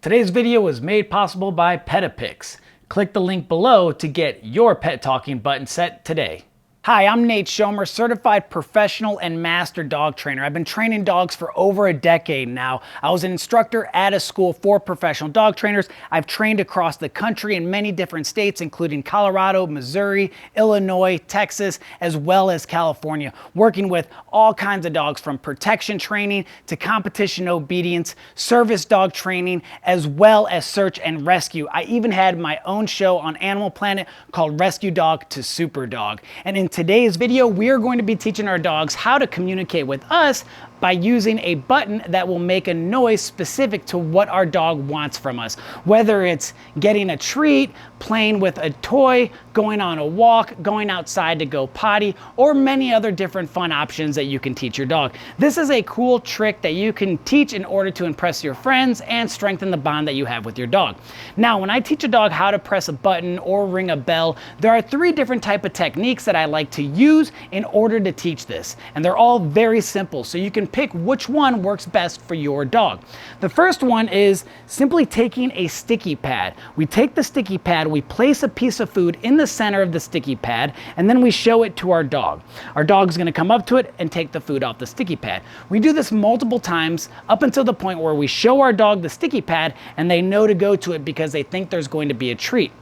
Today's video was made possible by Petopix. Click the link below to get your pet talking button set today. Hi, I'm Nate Schoemer, certified professional and master dog trainer. I've been training dogs for over a decade now. I was an instructor at a school for professional dog trainers. I've trained across the country in many different states, including Colorado, Missouri, Illinois, Texas, as well as California, working with all kinds of dogs from protection training to competition obedience, service dog training, as well as search and rescue. I even had my own show on Animal Planet called Rescue Dog to Super Dog. And in today's video, we are going to be teaching our dogs how to communicate with us by using a button that will make a noise specific to what our dog wants from us. Whether it's getting a treat, playing with a toy, going on a walk, going outside to go potty, or many other different fun options that you can teach your dog. This is a cool trick that you can teach in order to impress your friends and strengthen the bond that you have with your dog. Now, when I teach a dog how to press a button or ring a bell, there are 3 different types of techniques that I like to use in order to teach this. And they're all very simple, so you can pick which one works best for your dog. The first one is simply taking a sticky pad. We take the sticky pad, we place a piece of food in the center of the sticky pad, and then we show it to our dog. Our dog's gonna come up to it and take the food off the sticky pad. We do this multiple times up until the point where we show our dog the sticky pad and they know to go to it because they think there's going to be a treat.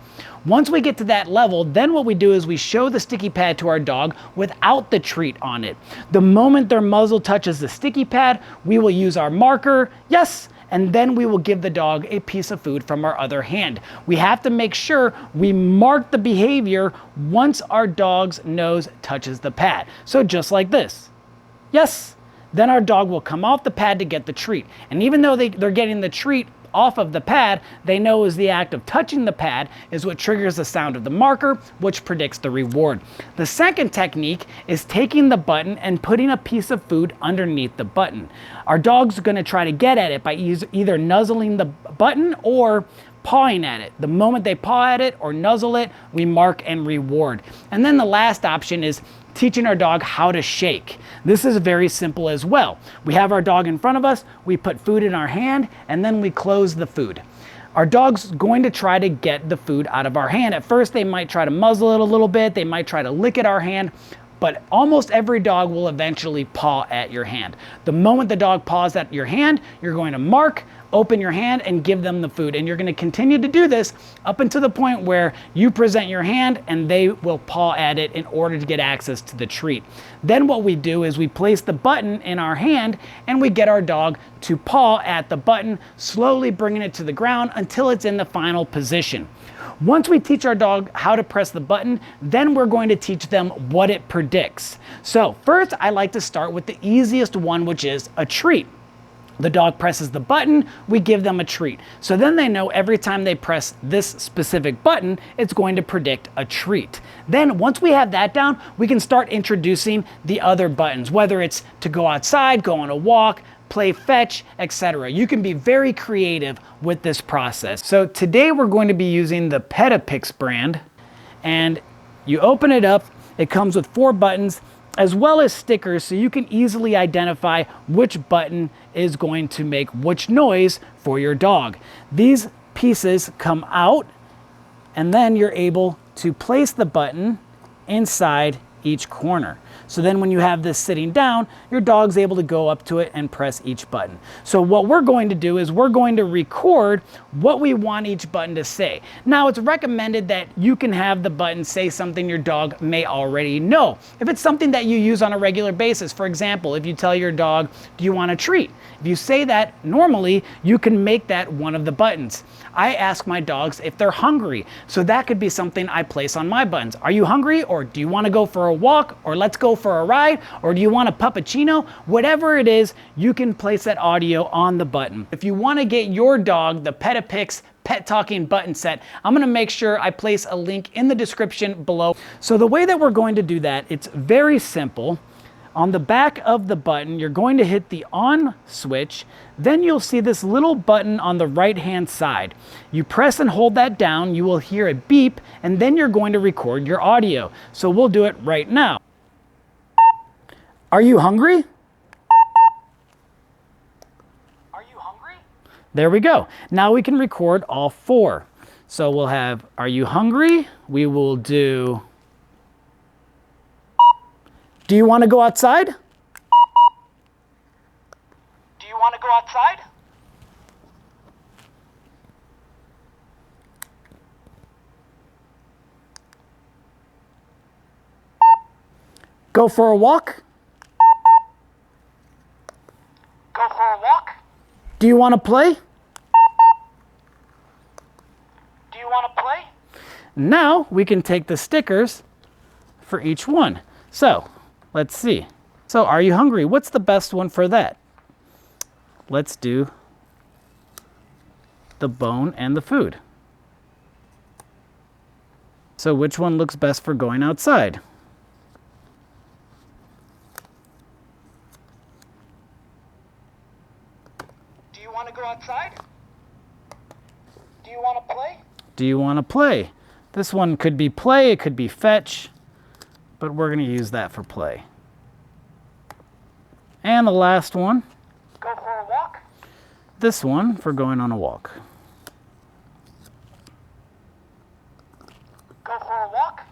Once we get to that level, then what we do is we show the sticky pad to our dog without the treat on it. The moment their muzzle touches the sticky pad, we will use our marker, yes, and then we will give the dog a piece of food from our other hand. We have to make sure we mark the behavior once our dog's nose touches the pad. So just like this, yes, then our dog will come off the pad to get the treat. And even though they're getting the treat off of the pad, they know is the act of touching the pad is what triggers the sound of the marker, which predicts the reward. The second technique is taking the button and putting a piece of food underneath the button. Our dog's gonna try to get at it by either nuzzling the button or pawing at it. The moment they paw at it or nuzzle it, we mark and reward. And then the last option is teaching our dog how to shake. This is very simple as well. We have our dog in front of us, we put food in our hand, and then we close the food. Our dog's going to try to get the food out of our hand. At first, they might try to muzzle it a little bit, they might try to lick at our hand, but almost every dog will eventually paw at your hand. The moment the dog paws at your hand, you're going to mark, open your hand, and give them the food. And you're going to continue to do this up until the point where you present your hand and they will paw at it in order to get access to the treat. Then what we do is we place the button in our hand and we get our dog to paw at the button, slowly bringing it to the ground until it's in the final position. Once we teach our dog how to press the button, then we're going to teach them what it predicts. So first, I like to start with the easiest one, which is a treat. The dog presses the button, we give them a treat. So then they know every time they press this specific button, it's going to predict a treat. Then once we have that down, we can start introducing the other buttons, whether it's to go outside, go on a walk, play fetch, etc. You can be very creative with this process. So today we're going to be using the Petopix brand, and you open it up, it comes with 4 buttons as well as stickers so you can easily identify which button is going to make which noise for your dog. These pieces come out and then you're able to place the button inside each corner. So then when you have this sitting down, your dog's able to go up to it and press each button. So what we're going to do is we're going to record what we want each button to say. Now it's recommended that you can have the button say something your dog may already know. If it's something that you use on a regular basis, for example, if you tell your dog, do you want a treat? If you say that normally, you can make that one of the buttons. I ask my dogs if they're hungry. So that could be something I place on my buttons. Are you hungry? Or do you want to go for a walk? Or let's go for a ride? Or do you want a puppuccino? Whatever it is, you can place that audio on the button. If you want to get your dog the Petopix Pet Talking button set, I'm going to make sure I place a link in the description below. So the way that we're going to do that, it's very simple. On the back of the button, you're going to hit the on switch. Then you'll see this little button on the right-hand side. You press and hold that down, you will hear a beep, and then you're going to record your audio. So we'll do it right now. Are you hungry? Are you hungry? There we go. Now we can record all 4. So we'll have, are you hungry? We will do, do you want to go outside? Do you want to go outside? Go for a walk? Go for a walk? Do you want to play? Do you want to play? Now we can take the stickers for each one. So let's see. So are you hungry? What's the best one for that? Let's do the bone and the food. So which one looks best for going outside? Do you want to go outside? Do you want to play? Do you want to play? This one could be play, it could be fetch, but we're going to use that for play. And the last one. Go for a walk? This one for going on a walk. Go for a walk?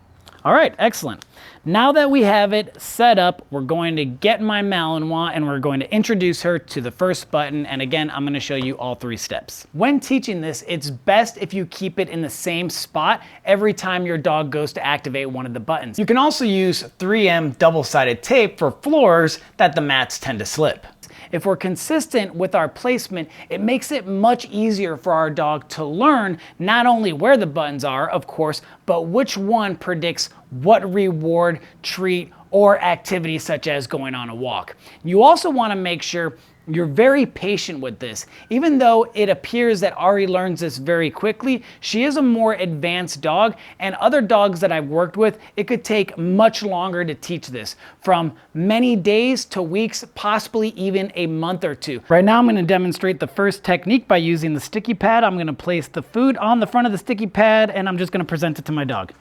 All right, excellent. Now that we have it set up, we're going to get my Malinois and we're going to introduce her to the first button. And again, I'm going to show you all 3 steps. When teaching this, it's best if you keep it in the same spot every time your dog goes to activate one of the buttons. You can also use 3M double-sided tape for floors that the mats tend to slip. If we're consistent with our placement, it makes it much easier for our dog to learn not only where the buttons are, of course, but which one predicts what reward, treat, or activity such as going on a walk. You also want to make sure you're very patient with this. Even though it appears that Ari learns this very quickly, she is a more advanced dog, and other dogs that I've worked with, it could take much longer to teach this, from many days to weeks, possibly even a month or 2. Right now I'm going to demonstrate the first technique by using the sticky pad. I'm going to place the food on the front of the sticky pad and I'm just going to present it to my dog.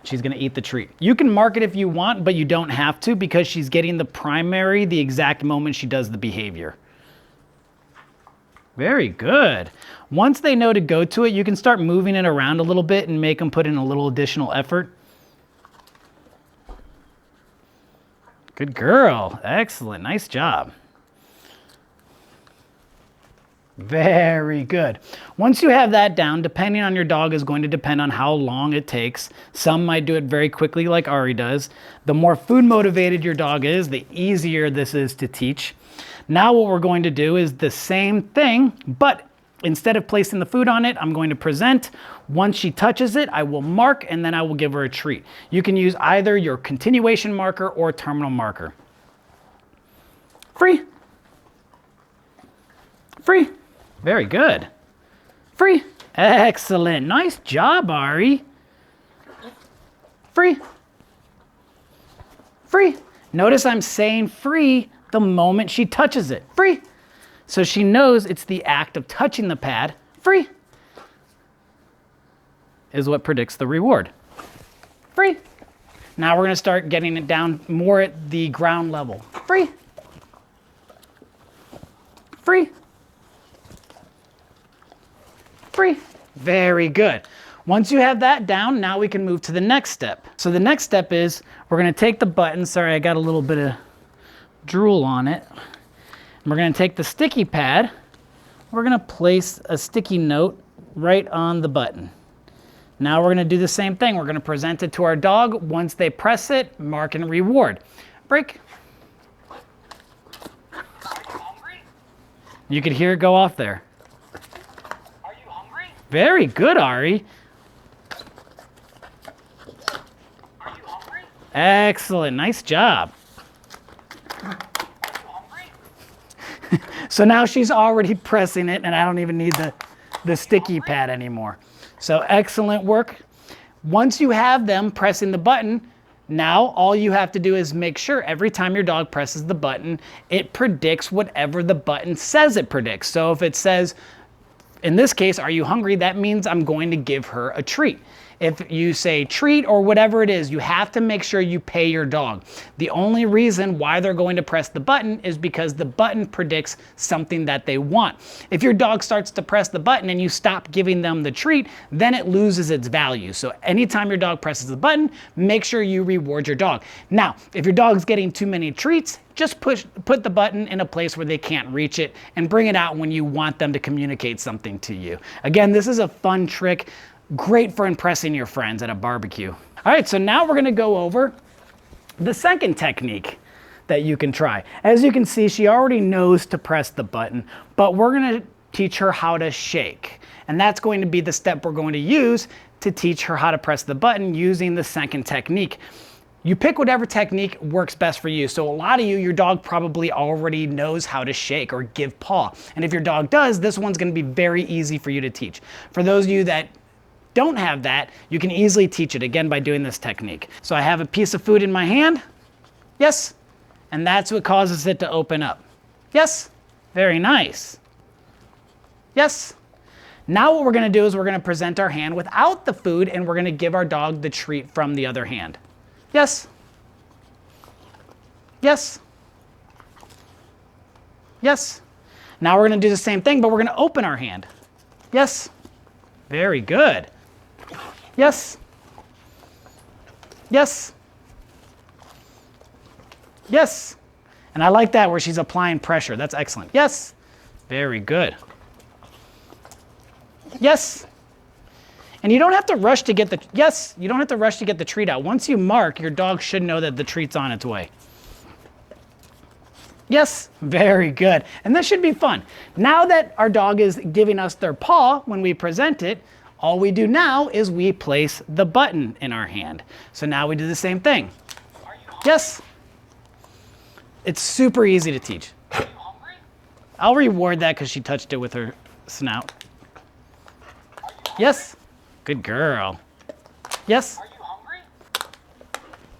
She's going to eat the treat. You can mark it if you want, but you don't have to because she's getting the exact moment she does the behavior. Very good. Once they know to go to it, you can start moving it around a little bit and make them put in a little additional effort. Good girl. Excellent. Nice job. Very good. Once you have that down, depending on your dog is going to depend on how long it takes. Some might do it very quickly like Ari does. The more food motivated your dog is, the easier this is to teach. Now what we're going to do is the same thing, but instead of placing the food on it, I'm going to present. Once she touches it, I will mark and then I will give her a treat. You can use either your continuation marker or terminal marker. Free. Free. Very good. Free. Excellent. Nice job, Ari. Free. Free. Notice I'm saying free the moment she touches it. Free. So she knows it's the act of touching the pad. Free. Is what predicts the reward. Free. Now we're going to start getting it down more at the ground level. Free. Free. Free. Very good. Once you have that down, now we can move to the next step. So the next step is we're going to take the button. Sorry, I got a little bit of drool on it. And we're going to take the sticky pad. We're going to place a sticky note right on the button. Now we're going to do the same thing. We're going to present it to our dog. Once they press it, mark and reward. Break. Are you hungry? You could hear it go off there. Are you hungry? Very good, Ari. Are you hungry? Excellent. Nice job. Are you hungry? So now she's already pressing it and I don't even need the sticky pad anymore. So excellent work. Once you have them pressing the button, now all you have to do is make sure every time your dog presses the button, it predicts whatever the button says it predicts. So if it says, in this case, are you hungry? That means I'm going to give her a treat. If you say treat or whatever it is, you have to make sure you pay your dog. The only reason why they're going to press the button is because the button predicts something that they want. If your dog starts to press the button and you stop giving them the treat, then it loses its value. So anytime your dog presses the button, make sure you reward your dog. Now, if your dog's getting too many treats, just put the button in a place where they can't reach it and bring it out when you want them to communicate something to you. Again, this is a fun trick. Great for impressing your friends at a barbecue. All right, so now we're gonna go over the second technique that you can try. As you can see, she already knows to press the button, but we're gonna teach her how to shake. And that's going to be the step we're going to use to teach her how to press the button using the second technique. You pick whatever technique works best for you. So a lot of you, your dog probably already knows how to shake or give paw. And if your dog does, this one's gonna be very easy for you to teach. For those of you that don't have that, you can easily teach it again by doing this technique. So I have a piece of food in my hand. Yes. And that's what causes it to open up. Yes. Very nice. Yes. Now what we're gonna do is we're gonna present our hand without the food and we're gonna give our dog the treat from the other hand. Yes. Yes. Yes. Now we're gonna do the same thing, but we're gonna open our hand. Yes. Very good. Yes. Yes. Yes. And I like that where she's applying pressure. That's excellent. Yes. Very good. Yes. And you don't have to rush to get the, yes, you don't have to rush to get the treat out. Once you mark, your dog should know that the treat's on its way. Yes, very good. And this should be fun. Now that our dog is giving us their paw when we present it, all we do now is we place the button in our hand. So now we do the same thing. Yes. It's super easy to teach. Are you hungry? I'll reward that because she touched it with her snout. Yes. Good girl. Yes. Are you hungry?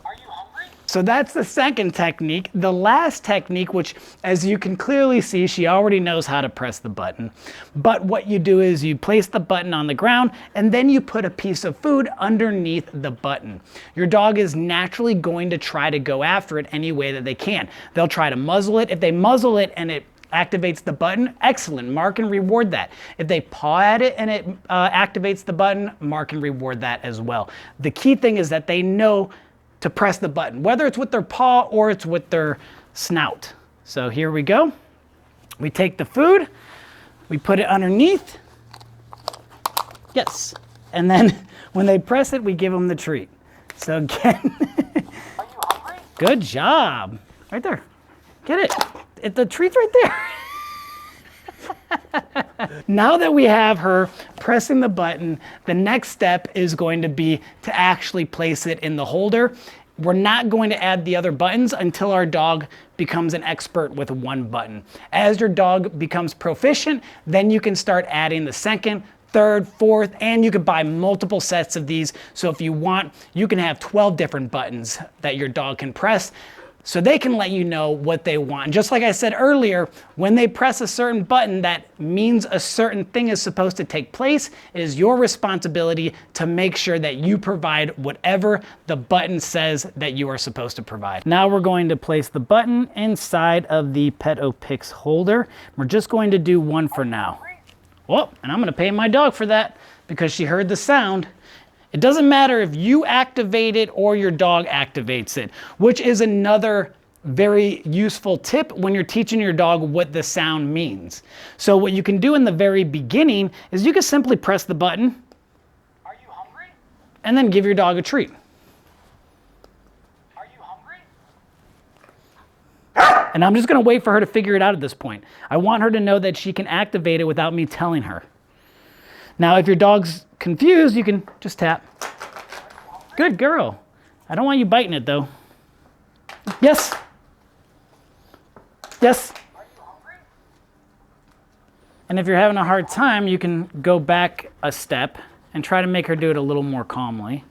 Are you hungry? So that's the second technique. The last technique, which as you can clearly see, she already knows how to press the button. But what you do is you place the button on the ground and then you put a piece of food underneath the button. Your dog is naturally going to try to go after it any way that they can. They'll try to muzzle it. If they muzzle it and it activates the button, excellent, mark and reward that. If they paw at it and it activates the button, mark and reward that as well. The key thing is that they know to press the button, whether it's with their paw or it's with their snout. So here we go. We take the food, we put it underneath. Yes. And then when they press it, we give them the treat. So again, are you hungry? Good job. Right there. Get it. The treat's right there. Now that we have her pressing the button, the next step is going to be to actually place it in the holder. We're not going to add the other buttons until our dog becomes an expert with one button. As your dog becomes proficient, then you can start adding the second, third, fourth, and you could buy multiple sets of these. So if you want, you can have 12 different buttons that your dog can press, so they can let you know what they want. Just like I said earlier, when they press a certain button, that means a certain thing is supposed to take place. It is your responsibility to make sure that you provide whatever the button says that you are supposed to provide. Now we're going to place the button inside of the Petopix holder. We're just going to do one for now. Oh, and I'm gonna pay my dog for that because she heard the sound. It doesn't matter if you activate it or your dog activates it, which is another very useful tip when you're teaching your dog what the sound means. So what you can do in the very beginning is you can simply press the button. Are you hungry? And then give your dog a treat. Are you hungry? And I'm just gonna wait for her to figure it out at this point. I want her to know that she can activate it without me telling her. Now, if your dog's confused, you can just tap. Good girl. I don't want you biting it though. Yes. Yes. Are you hungry? And if you're having a hard time, you can go back a step and try to make her do it a little more calmly.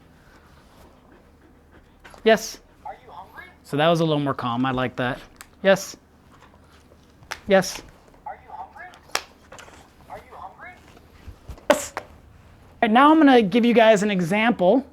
Yes. Are you hungry? So that was a little more calm. I like that. Yes. Yes. Are you hungry? Are you hungry? Yes. And now I'm gonna give you guys an example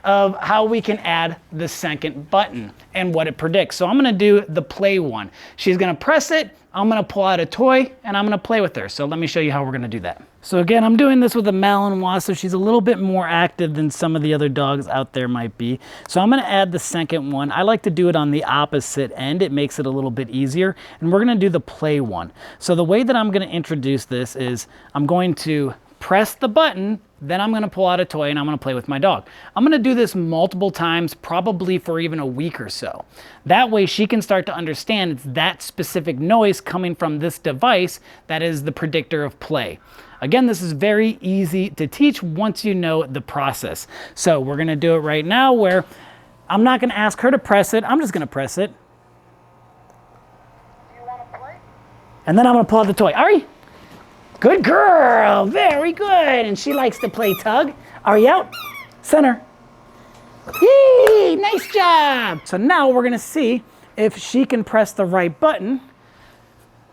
of how we can add the second button and what it predicts. So I'm gonna do the play one. She's gonna press it, I'm gonna pull out a toy, and I'm gonna play with her. So let me show you how we're gonna do that. So again, I'm doing this with a Malinois, so she's a little bit more active than some of the other dogs out there might be. So I'm gonna add the second one. I like to do it on the opposite end. It makes it a little bit easier. And we're gonna do the play one. So the way that I'm gonna introduce this is I'm going to press the button, then I'm gonna pull out a toy and I'm gonna play with my dog. I'm gonna do this multiple times, probably for even a week or so. That way she can start to understand it's that specific noise coming from this device that is the predictor of play. Again, this is very easy to teach once you know the process. So we're gonna do it right now where I'm not gonna ask her to press it, I'm just gonna press it. Do you wanna play? And then I'm gonna pull out the toy. Ari? Good girl, very good. And she likes to play tug. Are you out? Center. Yay, nice job. So now we're gonna see if she can press the right button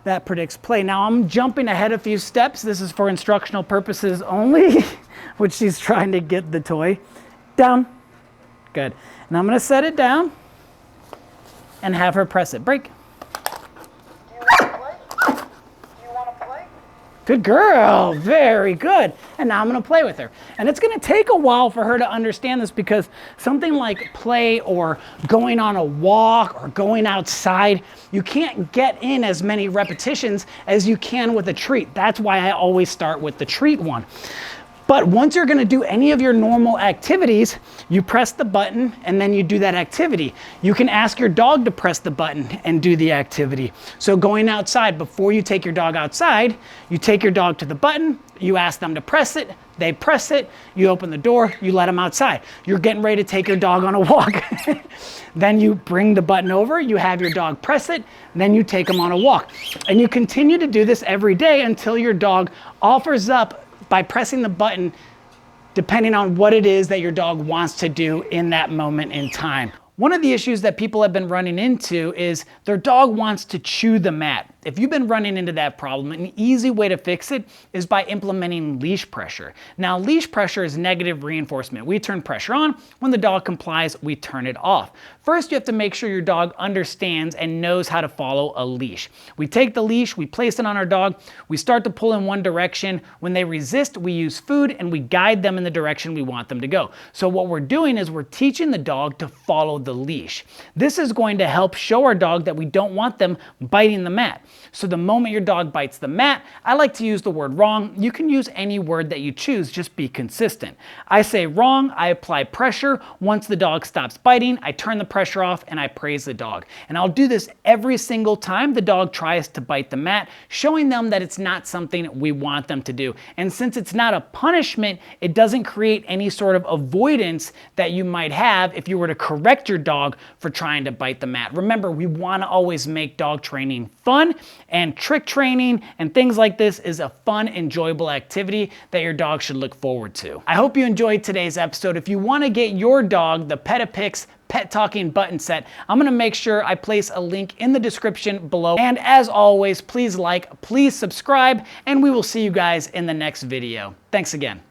that predicts play. Now I'm jumping ahead a few steps. This is for instructional purposes only, which she's trying to get the toy. Down, good. And I'm gonna set it down and have her press it. Break. Good girl, very good. And now I'm gonna play with her. And it's gonna take a while for her to understand this because something like play or going on a walk or going outside, you can't get in as many repetitions as you can with a treat. That's why I always start with the treat one. But once you're gonna do any of your normal activities, you press the button and then you do that activity. You can ask your dog to press the button and do the activity. So going outside, before you take your dog outside, you take your dog to the button, you ask them to press it, they press it, you open the door, you let them outside. You're getting ready to take your dog on a walk. Then you bring the button over, you have your dog press it, then you take them on a walk. And you continue to do this every day until your dog offers up by pressing the button, depending on what it is that your dog wants to do in that moment in time. One of the issues that people have been running into is their dog wants to chew the mat. If you've been running into that problem, an easy way to fix it is by implementing leash pressure. Now, leash pressure is negative reinforcement. We turn pressure on. When the dog complies, we turn it off. First, you have to make sure your dog understands and knows how to follow a leash. We take the leash, we place it on our dog, we start to pull in one direction. When they resist, we use food and we guide them in the direction we want them to go. So what we're doing is we're teaching the dog to follow the leash. This is going to help show our dog that we don't want them biting the mat. So the moment your dog bites the mat, I like to use the word wrong. You can use any word that you choose, just be consistent. I say wrong, I apply pressure. Once the dog stops biting, I turn the pressure off and I praise the dog. And I'll do this every single time the dog tries to bite the mat, showing them that it's not something we want them to do. And since it's not a punishment, it doesn't create any sort of avoidance that you might have if you were to correct your dog for trying to bite the mat. Remember, we want to always make dog training fun, and trick training and things like this is a fun, enjoyable activity that your dog should look forward to. I hope you enjoyed today's episode. If you want to get your dog the Petopix Pet Talking Button Set, I'm gonna make sure I place a link in the description below. And as always, please like, please subscribe, and we will see you guys in the next video. Thanks again.